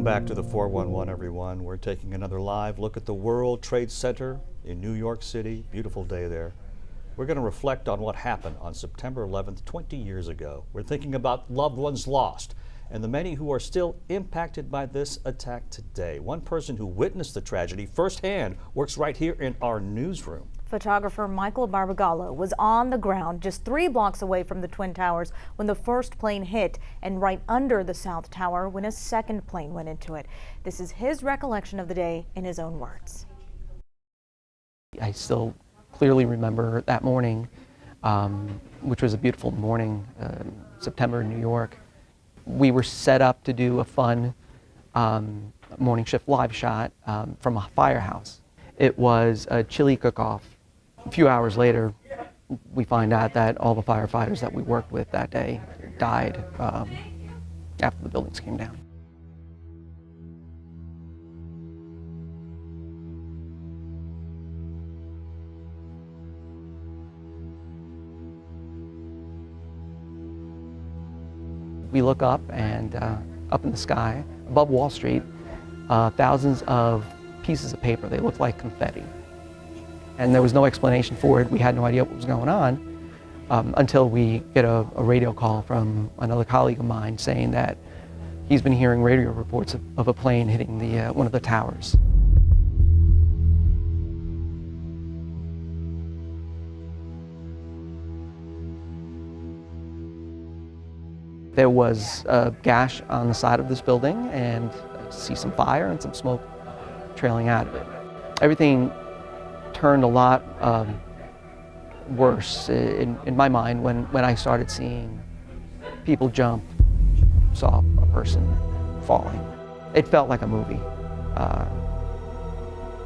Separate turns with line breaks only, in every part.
Welcome back to the 411, everyone. We're taking another live look at the World Trade Center in New York City. Beautiful day there. We're going to reflect on what happened on September 11th, 20 years ago. We're thinking about loved ones lost and the many who are still impacted by this attack today. One person who witnessed the tragedy firsthand works right here in our newsroom.
Photographer Mike Barbagallo was on the ground just 3 blocks away from the Twin Towers when the first plane hit, and right under the South Tower when a second plane went into it. This is his recollection of the day in his own words.
I still clearly remember that morning, which was a beautiful morning, September in New York. We were set up to do a fun morning shift live shot from a firehouse. It was a chili cook-off. A few hours later, we find out that all the firefighters that we worked with that day died after the buildings came down. We look up, and up in the sky, above Wall Street, thousands of pieces of paper. They looked like confetti. And there was no explanation for it. We had no idea what was going on until we get a radio call from another colleague of mine saying that he's been hearing radio reports of a plane hitting one of the towers. There was a gash on the side of this building, and I see some fire and some smoke trailing out of it. Everything turned a lot worse in my mind when I started seeing people jump, saw a person falling. It felt like a movie.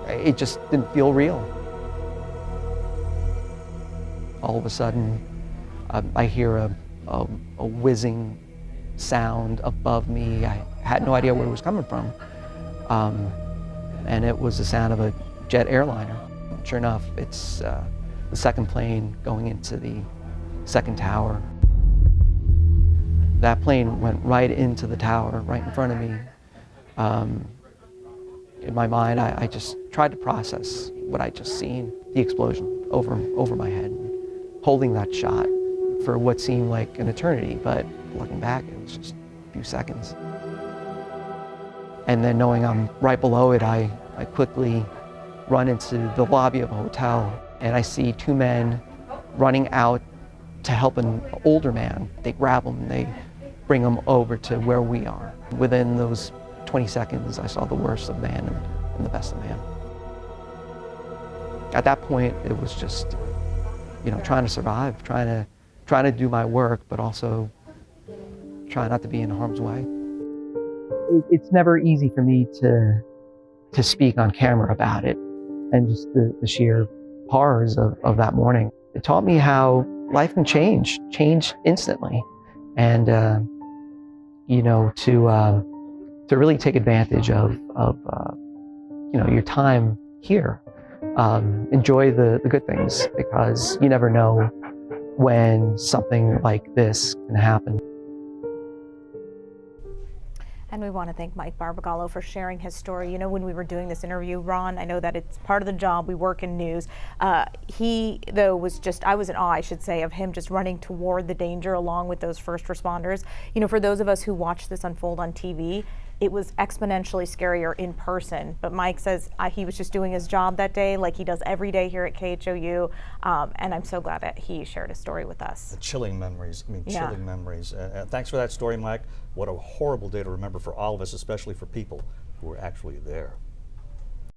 It just didn't feel real. All of a sudden, I hear a whizzing sound above me. I had no idea where it was coming from. And it was the sound of a jet airliner. Sure enough, it's the second plane going into the second tower. That plane went right into the tower, right in front of me. In my mind, I just tried to process what I'd just seen, the explosion over my head, holding that shot for what seemed like an eternity, but looking back, it was just a few seconds. And then knowing I'm right below it, I quickly run into the lobby of a hotel, and I see 2 men running out to help an older man. They grab him and they bring him over to where we are. Within those 20 seconds, I saw the worst of man and the best of man. At that point, it was just, trying to survive, trying to do my work, but also try not to be in harm's way. It's never easy for me to speak on camera about it, and just the sheer horrors of that morning. It taught me how life can change instantly, and to really take advantage of your time here. Enjoy the good things, because you never know when something like this can happen.
And we want to thank Mike Barbagallo for sharing his story. When we were doing this interview, Ron, I know that it's part of the job. We work in news. He, though, I was in awe, I should say, of him just running toward the danger along with those first responders. For those of us who watched this unfold on TV, it was exponentially scarier in person. But Mike says he was just doing his job that day, like he does every day here at KHOU. And I'm so glad that he shared his story with us.
The chilling memories, chilling memories. Thanks for that story, Mike. What a horrible day to remember for all of us, especially for people who were actually there.